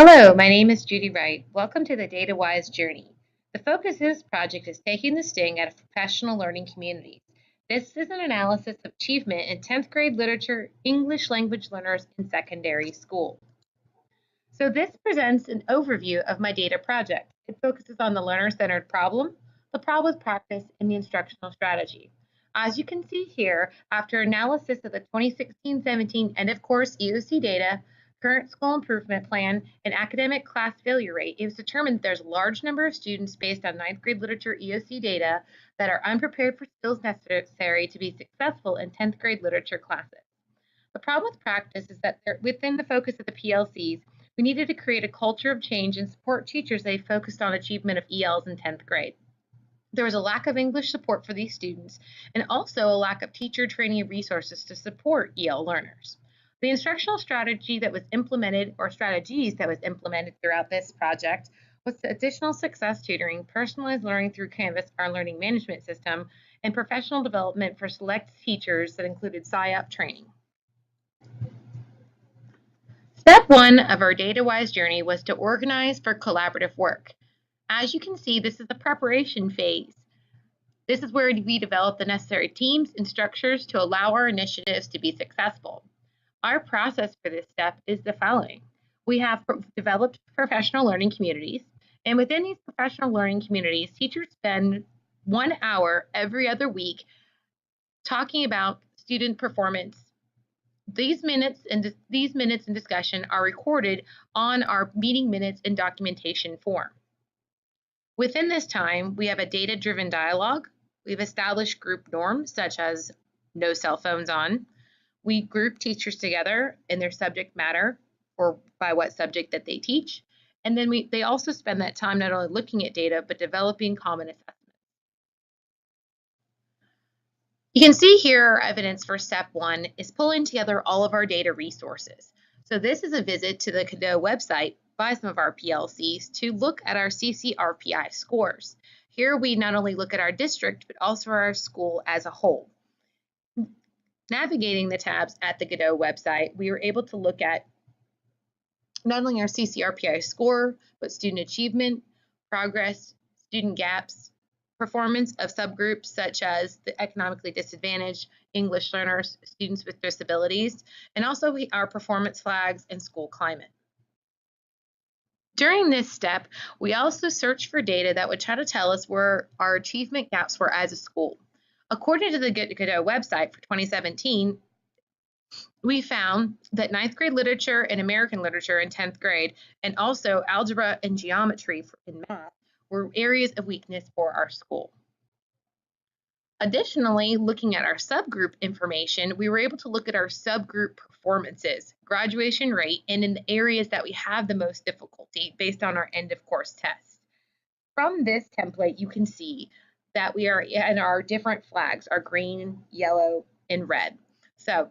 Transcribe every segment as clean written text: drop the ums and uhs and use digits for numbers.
Hello, my name is Judy Wright. Welcome to the DataWise journey. The focus of this project is taking the sting out of professional learning communities. This is an analysis of achievement in 10th grade literature English language learners in secondary school. So this presents an overview of my data project. It focuses on the learner-centered problem, the problem with practice, and the instructional strategy. As you can see here, after analysis of the 2016-17 end of course EOC data, current school improvement plan, and academic class failure rate, it was determined that there's a large number of students based on 9th grade literature EOC data that are unprepared for skills necessary to be successful in 10th grade literature classes. The problem with practice is that within the focus of the PLCs, we needed to create a culture of change and support teachers that focused on achievement of ELs in 10th grade. There was a lack of English support for these students and also a lack of teacher training resources to support EL learners. The instructional strategy that was implemented, or strategies that was implemented throughout this project, was additional success tutoring, personalized learning through Canvas, our learning management system, and professional development for select teachers that included SIOP training. Step one of our DataWise journey was to organize for collaborative work. As you can see, this is the preparation phase. This is where we develop the necessary teams and structures to allow our initiatives to be successful. Our process for this step is the following. We have developed professional learning communities, and within these professional learning communities, teachers spend 1 hour every other week talking about student performance. These minutes and discussion are recorded on our meeting minutes and documentation form. Within this time, we have a data-driven dialogue. We've established group norms such as no cell phones on. We group teachers together in their subject matter or by what subject that they teach. And then they also spend that time not only looking at data, but developing common assessments. You can see here our evidence for step one is pulling together all of our data resources. So this is a visit to the Cadeau website by some of our PLCs to look at our CCRPI scores. Here we not only look at our district, but also our school as a whole. Navigating the tabs at the Cadeau website, we were able to look at not only our CCRPI score, but student achievement, progress, student gaps, performance of subgroups such as the economically disadvantaged, English learners, students with disabilities, and also our performance flags and school climate. During this step, we also searched for data that would try to tell us where our achievement gaps were as a school. According to the Cadeau website for 2017, we found that 9th grade literature and American literature in 10th grade, and also algebra and geometry in math, were areas of weakness for our school. Additionally, looking at our subgroup information, we were able to look at our subgroup performances, graduation rate, and in the areas that we have the most difficulty based on our end of course tests. From this template, you can see that we are in our different flags are green, yellow, and red. So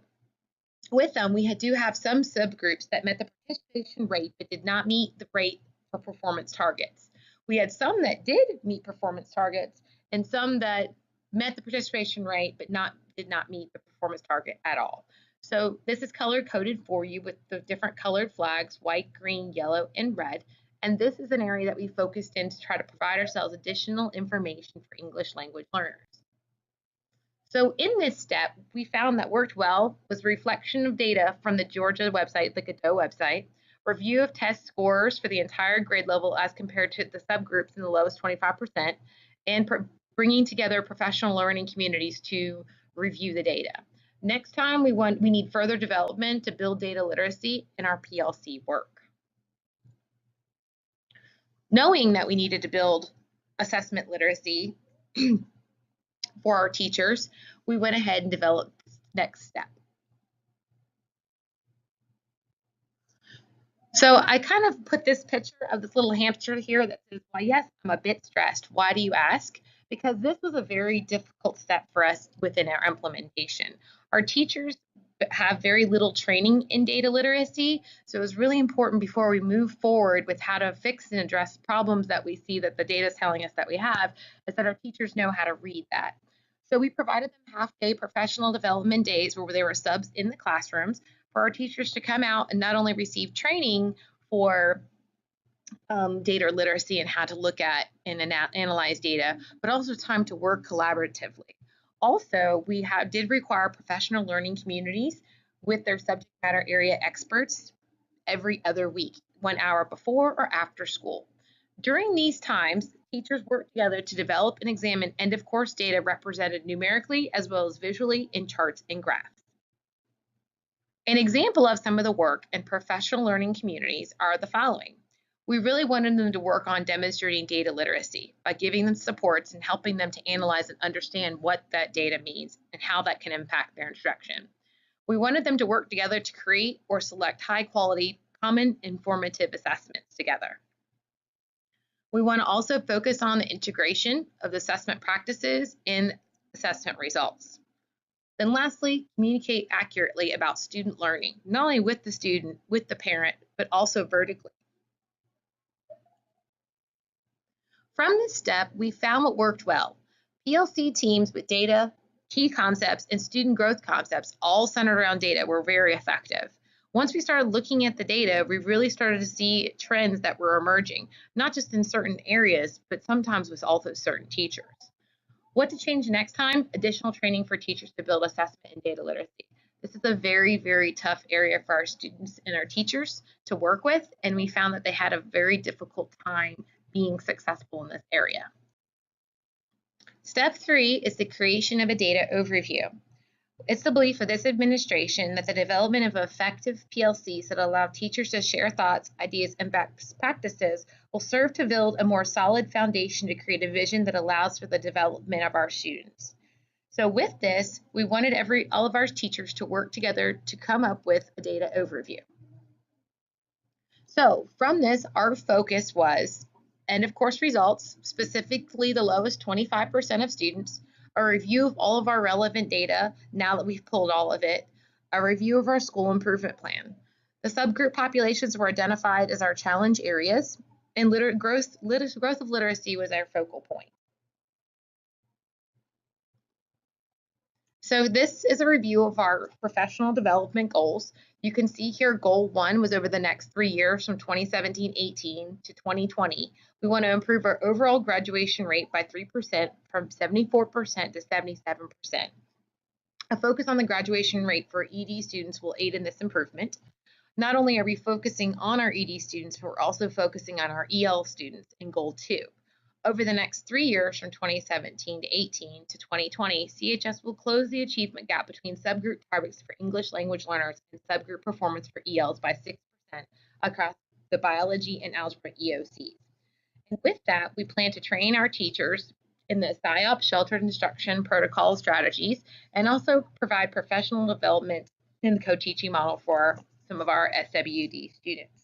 with them, we do have some subgroups that met the participation rate but did not meet the rate for performance targets. We had some that did meet performance targets and some that met the participation rate but did not meet the performance target at all. So this is color coded for you with the different colored flags, white, green, yellow, and red. And this is an area that we focused in to try to provide ourselves additional information for English language learners. So in this step, we found that worked well was reflection of data from the Georgia website, the Cadeau website, review of test scores for the entire grade level as compared to the subgroups in the lowest 25%, and bringing together professional learning communities to review the data. Next time, we need further development to build data literacy in our PLC work. Knowing that we needed to build assessment literacy for our teachers, we went ahead and developed this next step. So I kind of put this picture of this little hamster here that says, well, yes, I'm a bit stressed. Why do you ask? Because this was a very difficult step for us within our implementation. Our teachers have very little training in data literacy, so it was really important before we move forward with how to fix and address problems that we see that the data is telling us that we have, is that our teachers know how to read that. So we provided them half-day professional development days where there were subs in the classrooms for our teachers to come out and not only receive training for data literacy and how to look at and analyze data, but also time to work collaboratively. Also, did require professional learning communities with their subject matter area experts every other week, 1 hour before or after school. During these times, teachers worked together to develop and examine end of course data represented numerically as well as visually in charts and graphs. An example of some of the work in professional learning communities are the following. We really wanted them to work on demonstrating data literacy by giving them supports and helping them to analyze and understand what that data means and how that can impact their instruction. We wanted them to work together to create or select high quality, common, informative assessments together. We want to also focus on the integration of the assessment practices in assessment results. Then lastly, communicate accurately about student learning, not only with the student, with the parent, but also vertically. From this step, we found what worked well. PLC teams with data, key concepts, and student growth concepts, all centered around data, were very effective. Once we started looking at the data, we really started to see trends that were emerging, not just in certain areas, but sometimes with also certain teachers. What to change next time? Additional training for teachers to build assessment and data literacy. This is a very, very tough area for our students and our teachers to work with, and we found that they had a very difficult time being successful in this area. Step 3 is the creation of a data overview. It's the belief of this administration that the development of effective PLCs that allow teachers to share thoughts, ideas, and best practices will serve to build a more solid foundation to create a vision that allows for the development of our students. So with this, we wanted all of our teachers to work together to come up with a data overview. So from this, our focus was end of course results, specifically the lowest 25% of students, a review of all of our relevant data now that we've pulled all of it, a review of our school improvement plan. The subgroup populations were identified as our challenge areas, and growth of literacy was our focal point. So this is a review of our professional development goals. You can see here goal 1 was over the next 3 years from 2017-18 to 2020. We want to improve our overall graduation rate by 3% from 74% to 77%. A focus on the graduation rate for ED students will aid in this improvement. Not only are we focusing on our ED students, but we're also focusing on our EL students in goal 2. Over the next 3 years, from 2017-18 to 2020, CHS will close the achievement gap between subgroup targets for English language learners and subgroup performance for ELs by 6% across the biology and algebra EOCs. And with that, we plan to train our teachers in the SIOP sheltered instruction protocol strategies and also provide professional development in the co-teaching model for some of our SWD students.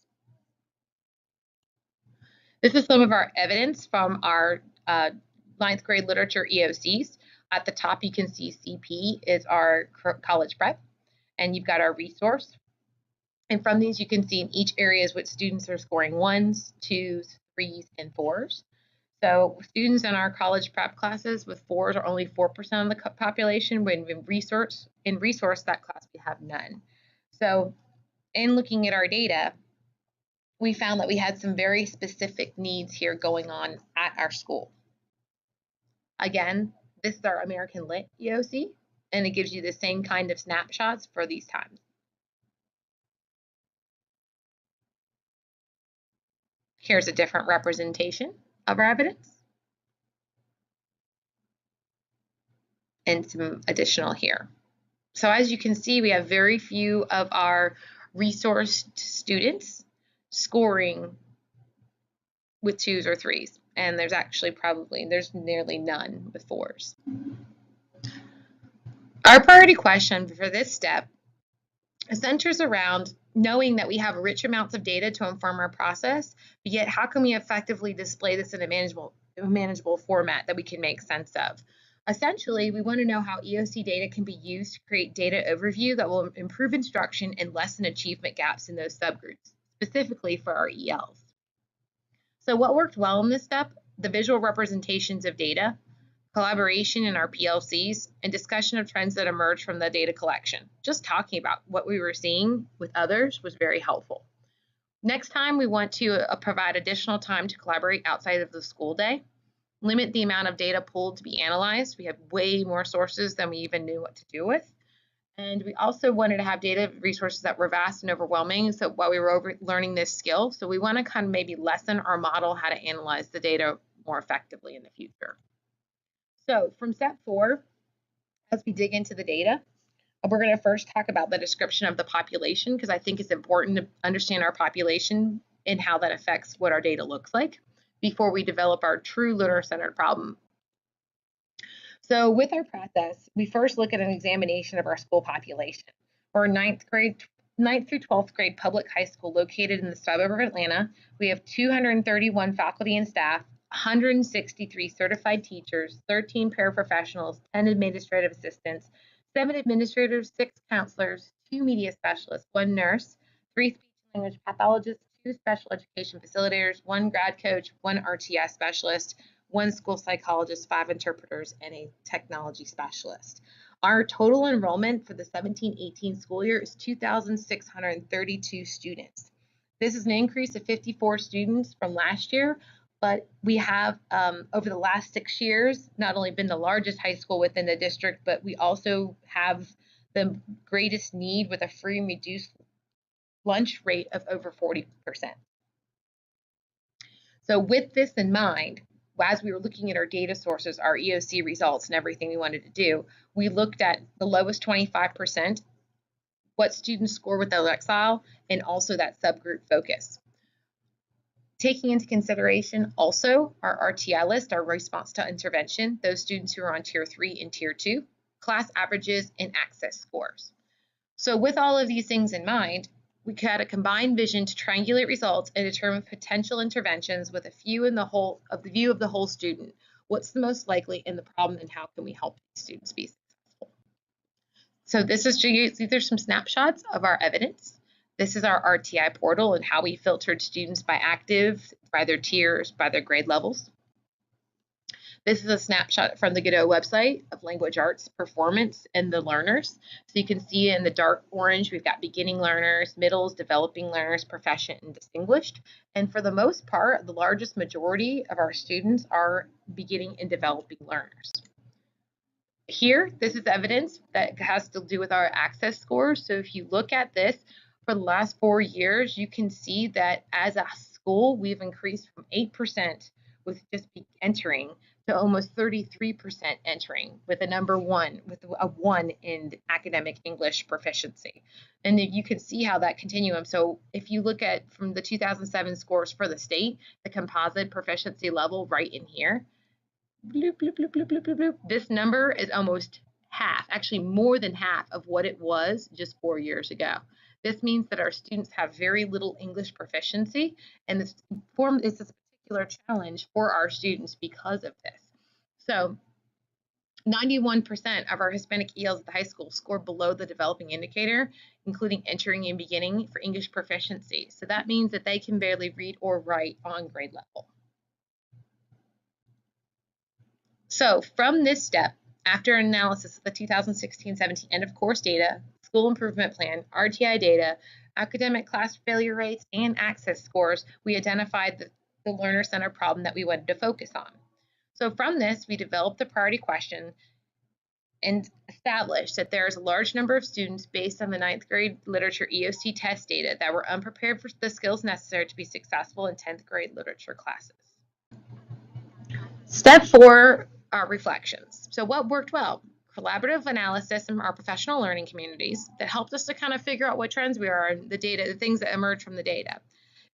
This is some of our evidence from our 9th grade literature EOCs. At the top, you can see CP is our college prep, and you've got our resource. And from these, you can see in each areas what students are scoring 1s, 2s, 3s, and 4s. So students in our college prep classes with 4s are only 4% of the population, when in resource that class we have none. So in looking at our data, we found that we had some very specific needs here going on at our school. Again, this is our American Lit EOC, and it gives you the same kind of snapshots for these times. Here's a different representation of our evidence, and some additional here. So as you can see, we have very few of our resourced students scoring with 2s or 3s, and there's nearly none with 4s. Our priority question for this step centers around knowing that we have rich amounts of data to inform our process, but yet how can we effectively display this in a manageable format that we can make sense of? Essentially, we want to know how EOC data can be used to create data overview that will improve instruction and lessen achievement gaps in those subgroups, specifically for our ELs. So what worked well in this step? The visual representations of data, collaboration in our PLCs, and discussion of trends that emerged from the data collection. Just talking about what we were seeing with others was very helpful. Next time, we want to provide additional time to collaborate outside of the school day, limit the amount of data pulled to be analyzed. We have way more sources than we even knew what to do with. And we also wanted to have data resources that were vast and overwhelming. So while we were learning this skill, so we want to kind of maybe lessen our model how to analyze the data more effectively in the future. So from step 4, as we dig into the data, we're going to first talk about the description of the population, because I think it's important to understand our population and how that affects what our data looks like before we develop our true learner-centered problem. So with our process, we first look at an examination of our school population. We're 9th through 12th grade public high school located in the suburb of Atlanta. We have 231 faculty and staff, 163 certified teachers, 13 paraprofessionals, 10 administrative assistants, 7 administrators, 6 counselors, 2 media specialists, 1 nurse, 3 speech and language pathologists, 2 special education facilitators, 1 grad coach, 1 RTS specialist, 1 school psychologist, 5 interpreters, and a technology specialist. Our total enrollment for the 17-18 school year is 2,632 students. This is an increase of 54 students from last year, but we have, over the last 6 years, not only been the largest high school within the district, but we also have the greatest need with a free and reduced lunch rate of over 40%. So with this in mind, as we were looking at our data sources, our EOC results and everything we wanted to do, we looked at the lowest 25%, what students score with the Lexile, and also that subgroup focus. Taking into consideration also our RTI list, our response to intervention, those students who are on Tier 3 and Tier 2, class averages, and access scores. So with all of these things in mind, we had a combined vision to triangulate results and determine potential interventions with a view of the whole student. What's the most likely in the problem, and how can we help these students be successful? So these are some snapshots of our evidence. This is our RTI portal and how we filtered students by active, by their tiers, by their grade levels. This is a snapshot from the Godot website of language arts performance and the learners. So you can see in the dark orange, we've got beginning learners, middles, developing learners, proficient, and distinguished. And for the most part, the largest majority of our students are beginning and developing learners. Here, this is evidence that has to do with our access scores. So if you look at this for the last 4 years, you can see that as a school, we've increased from 8% with just entering to almost 33% entering with a number 1, with a 1 in academic English proficiency. And you can see how that continuum. So if you look at from the 2007 scores for the state, the composite proficiency level right in here, bloop, bloop, bloop, bloop, bloop, bloop, bloop. This number is almost half, actually more than half of what it was just 4 years ago. This means that our students have very little English proficiency, and this is a particular challenge for our students because of this. So 91% of our Hispanic ELs at the high school score below the developing indicator, including entering and beginning for English proficiency. So that means that they can barely read or write on grade level. So from this step, after analysis of the 2016-17 end of course data, school improvement plan, RTI data, academic class failure rates, and access scores, we identified the learner-centered problem that we wanted to focus on. So from this, we developed the priority question and established that there is a large number of students based on the 9th grade literature EOC test data that were unprepared for the skills necessary to be successful in 10th grade literature classes. Step 4 are reflections. So what worked well? Collaborative analysis in our professional learning communities that helped us to kind of figure out what trends we are in the data, the things that emerge from the data.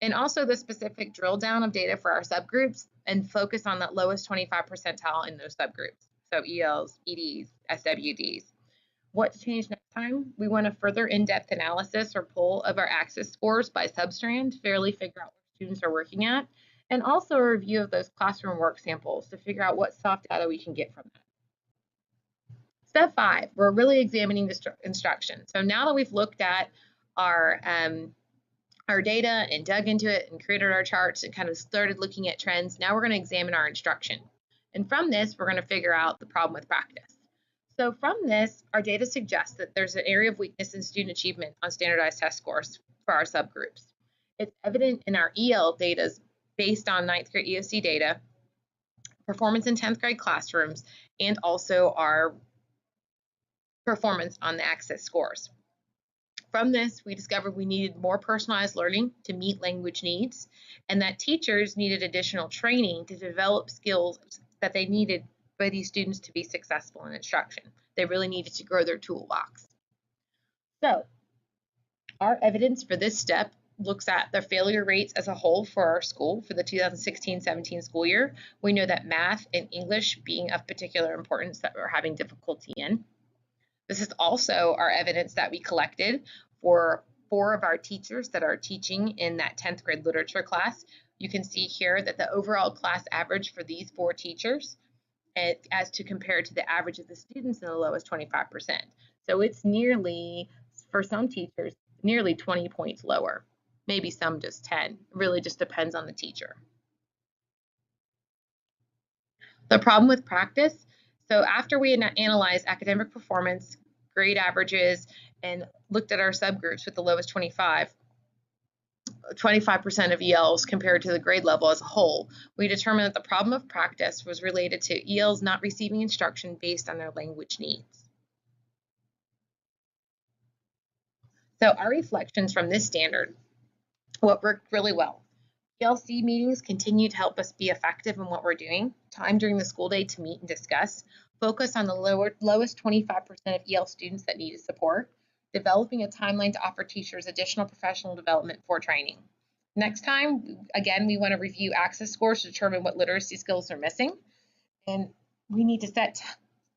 And also the specific drill down of data for our subgroups and focus on that lowest 25 percentile in those subgroups. So ELs, EDs, SWDs. What to change next time? We want a further in-depth analysis or poll of our access scores by substrand to fairly figure out what students are working at, and also a review of those classroom work samples to figure out what soft data we can get from that. Step 5, we're really examining the instruction. So now that we've looked at our data and dug into it and created our charts and kind of started looking at trends, now we're going to examine our instruction. And from this, we're going to figure out the problem with practice. So from this, our data suggests that there's an area of weakness in student achievement on standardized test scores for our subgroups. It's evident in our EL data based on 9th grade EOC data, performance in 10th grade classrooms, and also our performance on the access scores. From this, we discovered we needed more personalized learning to meet language needs, and that teachers needed additional training to develop skills that they needed for these students to be successful in instruction. They really needed to grow their toolbox. So, our evidence for this step looks at the failure rates as a whole for our school for the 2016-17 school year. We know that math and English being of particular importance that we're having difficulty in. This is also our evidence that we collected for 4 of our teachers that are teaching in that 10th grade literature class. You can see here that the overall class average for these 4 teachers as to compare to the average of the students in the lowest 25%. So it's nearly, for some teachers, nearly 20 points lower, maybe some just 10. It really just depends on the teacher. The problem with practice, so after we analyzed academic performance, grade averages, and looked at our subgroups with the lowest 25% of ELs compared to the grade level as a whole, we determined that the problem of practice was related to ELs not receiving instruction based on their language needs. So our reflections from this standard, what worked really well. PLC meetings continue to help us be effective in what we're doing. Time during the school day to meet and discuss. Focus on the lowest 25% of EL students that needed support. Developing a timeline to offer teachers additional professional development for training. Next time, again, we want to review access scores to determine what literacy skills are missing. And we need to set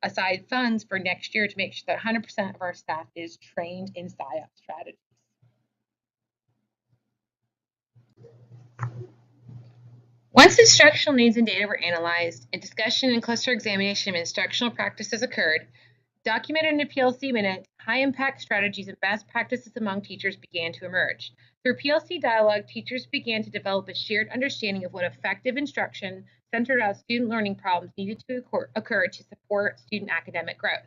aside funds for next year to make sure that 100% of our staff is trained in SIOP strategies. Once instructional needs and data were analyzed, and discussion and cluster examination of instructional practices occurred, documented in a PLC minute, high-impact strategies and best practices among teachers began to emerge. Through PLC dialogue, teachers began to develop a shared understanding of what effective instruction centered on student learning problems needed to occur to support student academic growth.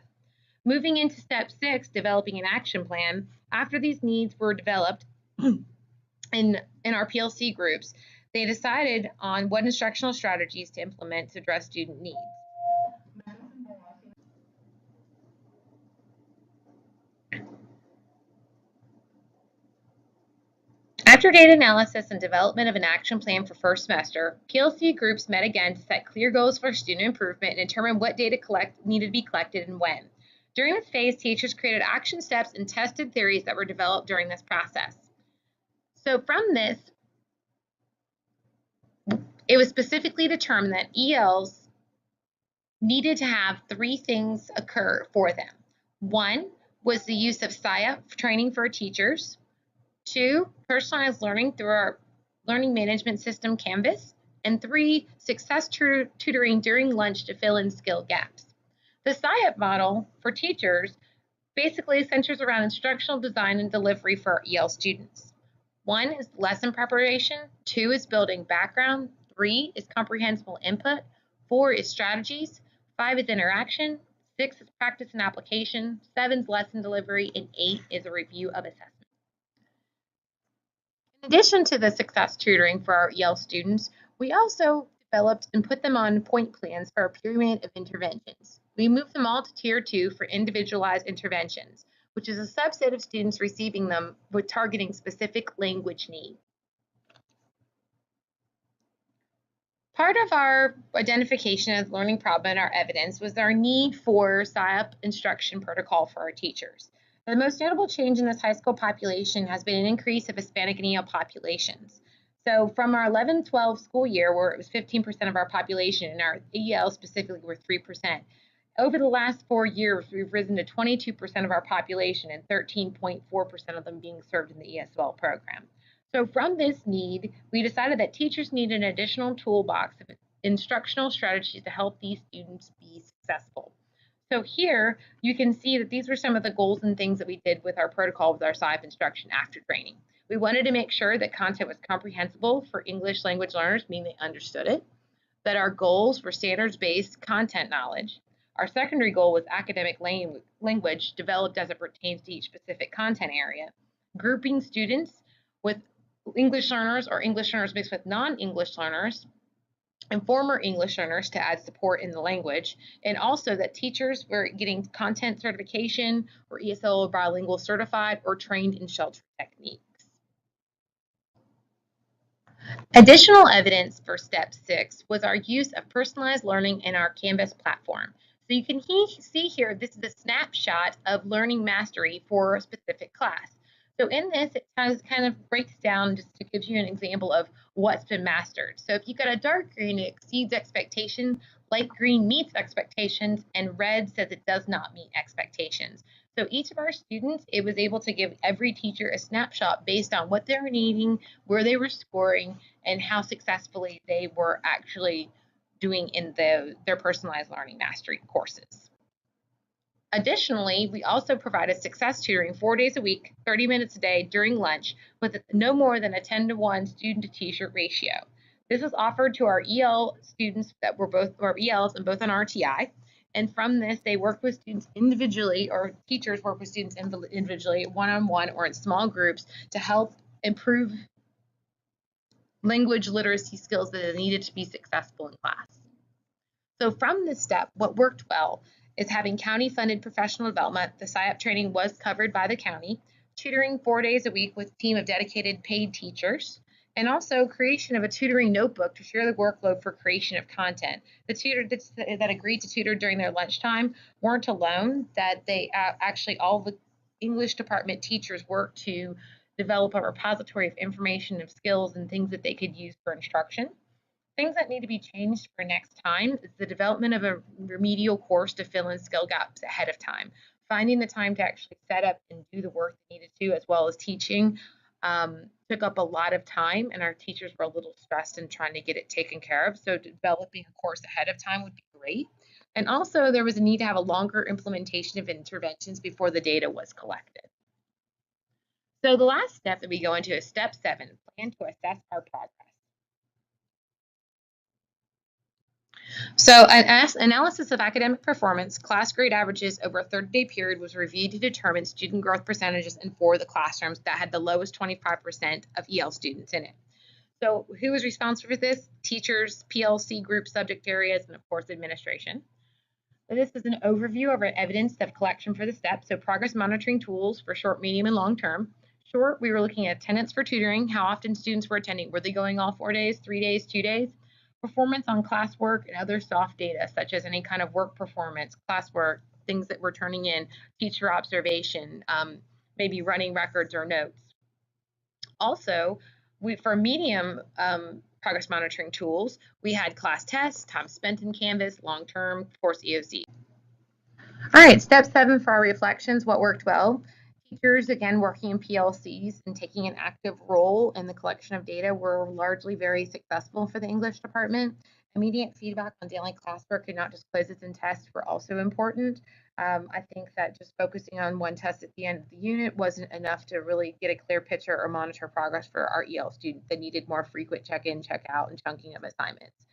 Moving into step 6, developing an action plan, after these needs were developed in our PLC groups, they decided on what instructional strategies to implement to address student needs. After data analysis and development of an action plan for first semester, PLC groups met again to set clear goals for student improvement and determine what data needed to be collected and when. During this phase, teachers created action steps and tested theories that were developed during this process. So from this, it was specifically determined that ELs needed to have 3 things occur for them. 1 was the use of SIOP training for teachers. 2, personalized learning through our learning management system, Canvas. And 3, success tutoring during lunch to fill in skill gaps. The SIOP model for teachers basically centers around instructional design and delivery for our EL students. 1 is lesson preparation, 2 is building background, 3 is comprehensible input, 4 is strategies, 5 is interaction, 6 is practice and application, 7 is lesson delivery, and 8 is a review of assessment. In addition to the success tutoring for our EL students, we also developed and put them on point plans for our pyramid of interventions. We moved them all to Tier 2 for individualized interventions, which is a subset of students receiving them with targeting specific language needs. Part of our identification of learning problem and our evidence was our need for SIOP instruction protocol for our teachers. The most notable change in this high school population has been an increase of Hispanic and EL populations. So from our 11-12 school year, where it was 15% of our population, and our EL specifically were 3%, over the last 4 years, we've risen to 22% of our population and 13.4% of them being served in the ESL program. So from this need, we decided that teachers need an additional toolbox of instructional strategies to help these students be successful. So here you can see that these were some of the goals and things that we did with our protocol with our SIOP instruction after training. We wanted to make sure that content was comprehensible for English language learners, meaning they understood it, that our goals were standards-based content knowledge. Our secondary goal was academic language developed as it pertains to each specific content area, grouping students with English learners or English learners mixed with non-English learners, and former English learners to add support in the language, and also that teachers were getting content certification or ESL bilingual certified or trained in shelter techniques. Additional evidence for step 6 was our use of personalized learning in our Canvas platform. So you can see here, this is a snapshot of learning mastery for a specific class. So in this, it kind of breaks down just to give you an example of what's been mastered. So if you've got a dark green, it exceeds expectation, light green meets expectations, and red says it does not meet expectations. So each of our students, it was able to give every teacher a snapshot based on what they were needing, where they were scoring, and how successfully they were actually doing in their personalized learning mastery courses. Additionally, we also provided success tutoring 4 days a week, 30 minutes a day during lunch with no more than a 10-to-1 student to teacher ratio. This was offered to our EL students that were both ELs and both on RTI. And from this, they work with students individually, or teachers work with students individually, one-on-one or in small groups to help improve language literacy skills that are needed to be successful in class. So from this step, what worked well is having county-funded professional development. The SIOP training was covered by the county, tutoring 4 days a week with a team of dedicated paid teachers, and also creation of a tutoring notebook to share the workload for creation of content. The tutor that agreed to tutor during their lunchtime weren't alone, that they actually all the English department teachers worked to develop a repository of information, of skills, and things that they could use for instruction. Things that need to be changed for next time is the development of a remedial course to fill in skill gaps ahead of time. Finding the time to actually set up and do the work they needed to, as well as teaching, took up a lot of time, and our teachers were a little stressed in trying to get it taken care of. So developing a course ahead of time would be great. And also there was a need to have a longer implementation of interventions before the data was collected. So the last step that we go into is step 7, plan to assess our progress. So an analysis of academic performance, class grade averages over a 30-day period was reviewed to determine student growth percentages in 4 of the classrooms that had the lowest 25% of EL students in it. So who was responsible for this? Teachers, PLC group subject areas, and of course administration. So this is an overview of our evidence of collection for the steps. So progress monitoring tools for short, medium, and long term. Short, we were looking at attendance for tutoring, how often students were attending. Were they going all 4 days, 3 days, 2 days? Performance on classwork and other soft data, such as any kind of work performance, classwork, things that we're turning in, teacher observation, maybe running records or notes. Also, for medium progress monitoring tools, we had class tests, time spent in Canvas, long-term, course EOC. All right, step 7 for our reflections, what worked well. Teachers, again, working in PLCs and taking an active role in the collection of data were largely very successful for the English department. Immediate feedback on daily classwork and not just quizzes and tests were also important. I think that just focusing on one test at the end of the unit wasn't enough to really get a clear picture or monitor progress for our EL students that needed more frequent check-in, check-out, and chunking of assignments.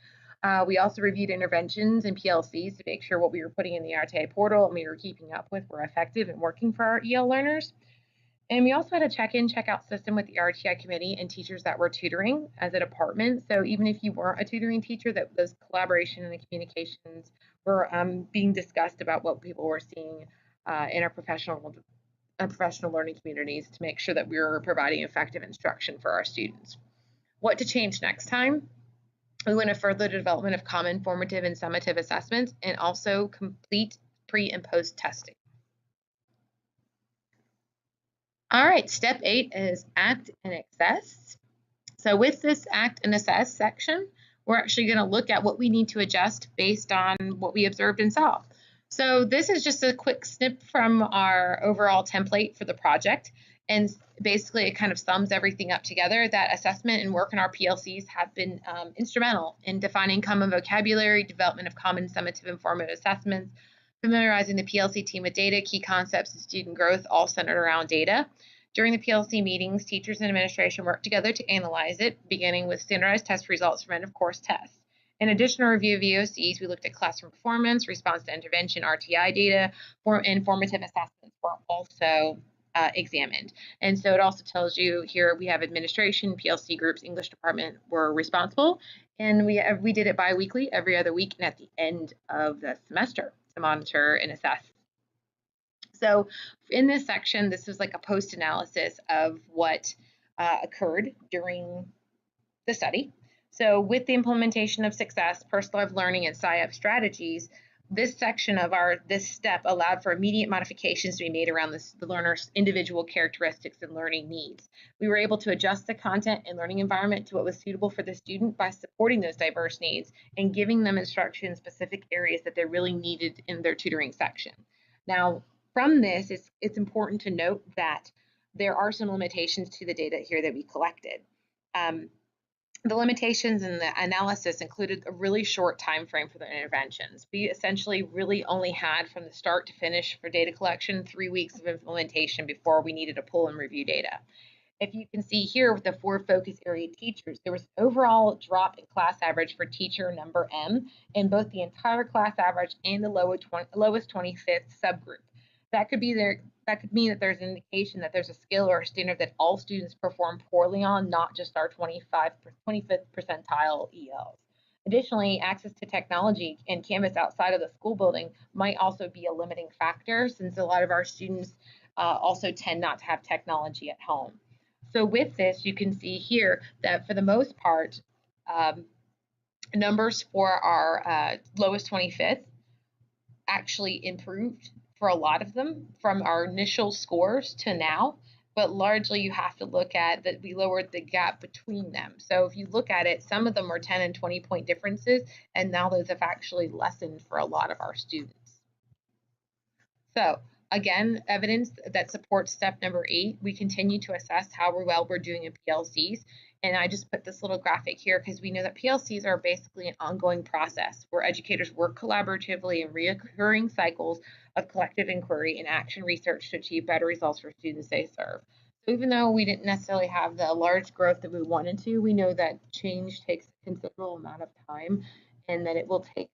We also reviewed interventions and PLCs to make sure what we were putting in the RTA portal and we were keeping up with were effective and working for our EL learners. And we also had a check-in, check-out system with the RTI committee and teachers that were tutoring as a department. So even if you weren't a tutoring teacher, that those collaboration and the communications were being discussed about what people were seeing in our professional learning communities to make sure that we were providing effective instruction for our students. What to change next time? We went to further development of common formative and summative assessments and also complete pre and post testing. All right, step 8 is act and assess. So with this act and assess section, we're actually going to look at what we need to adjust based on what we observed and saw. So this is just a quick snip from our overall template for the project. And basically, it kind of sums everything up together. That assessment and work in our PLCs have been instrumental in defining common vocabulary, development of common summative and formative assessments, familiarizing the PLC team with data, key concepts, and student growth, all centered around data. During the PLC meetings, teachers and administration worked together to analyze it, beginning with standardized test results from end-of-course tests. In addition to review of VOCs, we looked at classroom performance, response to intervention, RTI data, and formative assessments were also examined. And so it also tells you here we have administration, PLC groups, English department were responsible, and we did it biweekly, every other week, and at the end of the semester to monitor and assess. So in this section, this is like a post analysis of what occurred during the study. So with the implementation of success, personalized learning, and SciUp strategies, this section of this step allowed for immediate modifications to be made around the learner's individual characteristics and learning needs. We were able to adjust the content and learning environment to what was suitable for the student by supporting those diverse needs and giving them instruction in specific areas that they really needed in their tutoring section. Now, from this, it's important to note that there are some limitations to the data here that we collected. The limitations in the analysis included a really short time frame for the interventions. We essentially really only had from the start to finish for data collection 3 weeks of implementation before we needed to pull and review data. If you can see here with the 4 focus area teachers, there was an overall drop in class average for teacher number M in both the entire class average and the lowest 25th subgroup. That could mean that there's an indication that there's a skill or a standard that all students perform poorly on, not just our 25th percentile ELs. Additionally, access to technology and Canvas outside of the school building might also be a limiting factor, since a lot of our students also tend not to have technology at home. So with this, you can see here that for the most part, numbers for our lowest 25th actually improved for a lot of them from our initial scores to now, but largely you have to look at that we lowered the gap between them. So if you look at it, some of them are 10 and 20 point differences, and now those have actually lessened for a lot of our students. So again, evidence that supports step number 8, we continue to assess how well we're doing in PLCs. And I just put this little graphic here because we know that PLCs are basically an ongoing process where educators work collaboratively in recurring cycles of collective inquiry and action research to achieve better results for students they serve. So even though we didn't necessarily have the large growth that we wanted to, we know that change takes a considerable amount of time and that it will take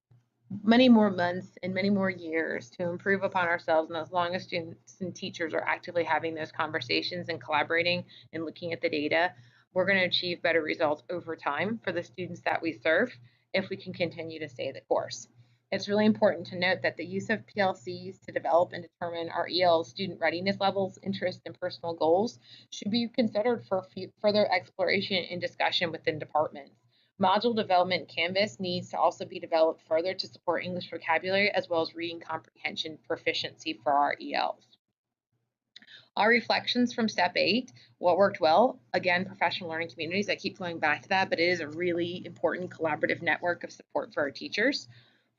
many more months and many more years to improve upon ourselves. And as long as students and teachers are actively having those conversations and collaborating and looking at the data, we're going to achieve better results over time for the students that we serve if we can continue to stay the course. It's really important to note that the use of PLCs to develop and determine our EL student readiness levels, interests, and personal goals should be considered for further exploration and discussion within departments. Module development Canvas needs to also be developed further to support English vocabulary as well as reading comprehension proficiency for our ELs. Our reflections from step 8, what worked well, again, professional learning communities. I keep going back to that, but it is a really important collaborative network of support for our teachers.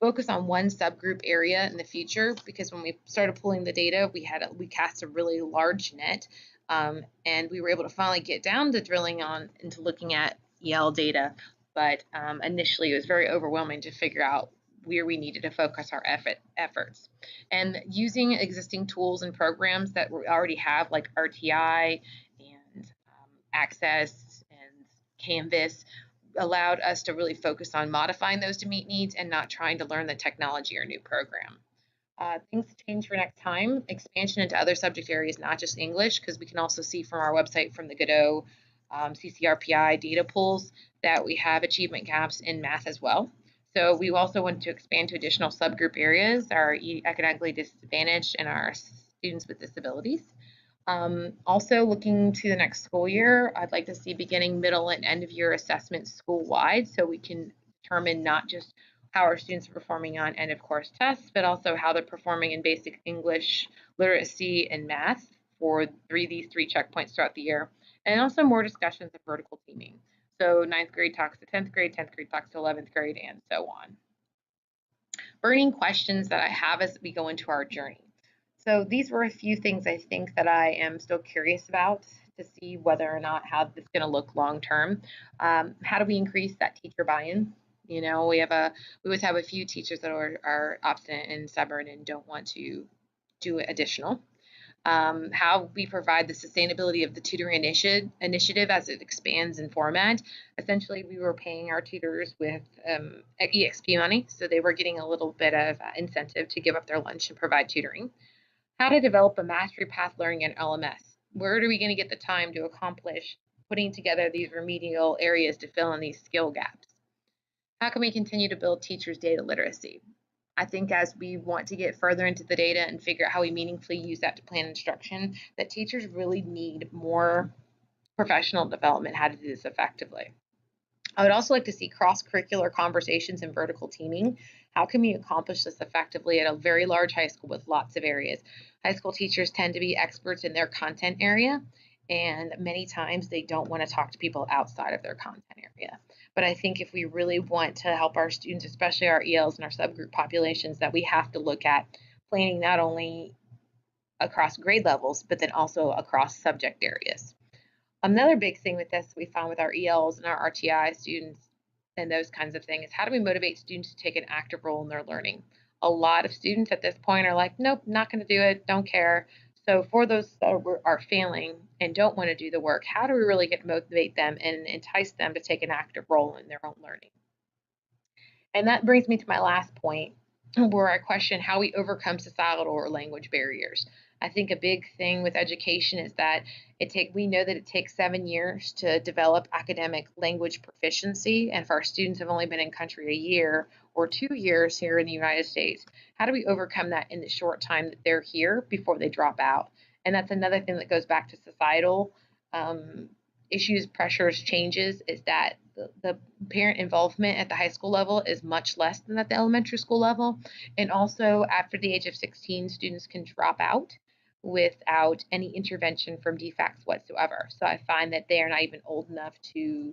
Focus on one subgroup area in the future, because when we started pulling the data, we cast a really large net, and we were able to finally get down to drilling on into looking at EL data. But initially, it was very overwhelming to figure out where we needed to focus our efforts. And using existing tools and programs that we already have, like RTI and Access and Canvas, allowed us to really focus on modifying those to meet needs and not trying to learn the technology or new program. Things to change for next time, expansion into other subject areas, not just English, because we can also see from our website from the Godot CCRPI data pools that we have achievement gaps in math as well. So we also want to expand to additional subgroup areas, our economically disadvantaged and our students with disabilities. Also looking to the next school year, I'd like to see beginning, middle, and end of year assessments school-wide so we can determine not just how our students are performing on end of course tests, but also how they're performing in basic English, literacy, and math for these three checkpoints throughout the year. And also more discussions of vertical teaming. So 9th grade talks to 10th grade, 10th grade talks to 11th grade, and so on. Burning questions that I have as we go into our journey. So these were a few things I think that I am still curious about to see whether or not how this is going to look long term. How do we increase that teacher buy-in? You know, we always have a few teachers that are obstinate and stubborn and don't want to do additional. How we provide the sustainability of the tutoring initiative as it expands in format. Essentially, we were paying our tutors with EXP money, so they were getting a little bit of incentive to give up their lunch and provide tutoring. How to develop a mastery path learning in LMS. Where are we going to get the time to accomplish putting together these remedial areas to fill in these skill gaps? How can we continue to build teachers' data literacy? I think as we want to get further into the data and figure out how we meaningfully use that to plan instruction, that teachers really need more professional development how to do this effectively. I would also like to see cross-curricular conversations and vertical teaming. How can we accomplish this effectively at a very large high school with lots of areas? High school teachers tend to be experts in their content area, and many times they don't want to talk to people outside of their content area. But I think if we really want to help our students, especially our ELs and our subgroup populations, that we have to look at planning not only across grade levels, but then also across subject areas. Another big thing with this we found with our ELs and our RTI students and those kinds of things is how do we motivate students to take an active role in their learning? A lot of students at this point are like, nope, not going to do it, don't care. So for those that are failing and don't want to do the work, how do we really get motivate them and entice them to take an active role in their own learning? And that brings me to my last point, where I question how we overcome societal or language barriers. I think a big thing with education is that we know that it takes 7 years to develop academic language proficiency, and if our students have only been in country a year or 2 years here in the United States, how do we overcome that in the short time that they're here before they drop out? And that's another thing that goes back to societal issues, pressures, changes, is that the parent involvement at the high school level is much less than at the elementary school level. And also, after the age of 16, students can drop out without any intervention from DFACS whatsoever. So I find that they are not even old enough to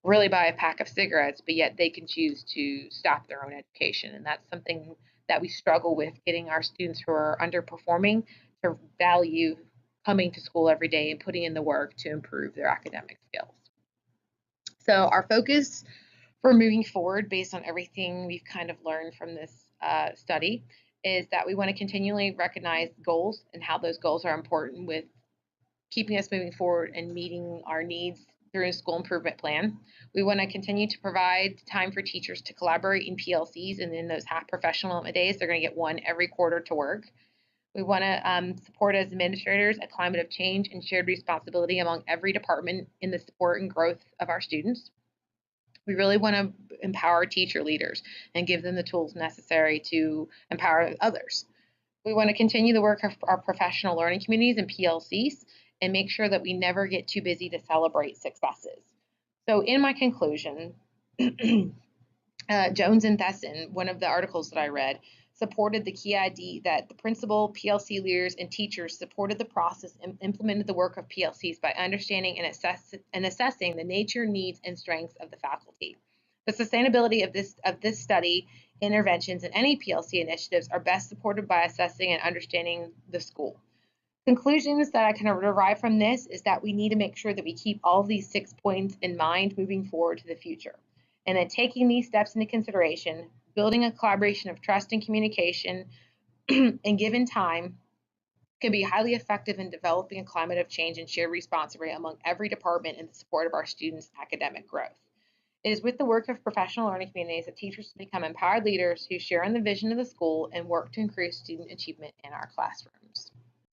really buy a pack of cigarettes, but yet they can choose to stop their own education. And that's something that we struggle with, getting our students who are underperforming to value coming to school every day and putting in the work to improve their academic skills. So our focus for moving forward, based on everything we've kind of learned from this study, is that we want to continually recognize goals and how those goals are important with keeping us moving forward and meeting our needs through a school improvement plan. We want to continue to provide time for teachers to collaborate in PLCs, and in those half professional development days, they're going to get one every quarter to work. We want to support as administrators a climate of change and shared responsibility among every department in the support and growth of our students. We really want to empower teacher leaders and give them the tools necessary to empower others. We want to continue the work of our professional learning communities and PLCs and make sure that we never get too busy to celebrate successes. So in my conclusion, Jones and Thesson, one of the articles that I read, supported the key idea that the principal, PLC leaders, and teachers supported the process and implemented the work of PLCs by understanding and assessing the nature, needs, and strengths of the faculty. The sustainability of this study, interventions, and any PLC initiatives are best supported by assessing and understanding the school. Conclusions that I can derive from this is that we need to make sure that we keep all of these 6 points in mind moving forward to the future. And then taking these steps into consideration, building a collaboration of trust and communication, and given time, can be highly effective in developing a climate of change and shared responsibility among every department in the support of our students' academic growth. It is with the work of professional learning communities that teachers become empowered leaders who share in the vision of the school and work to increase student achievement in our classrooms.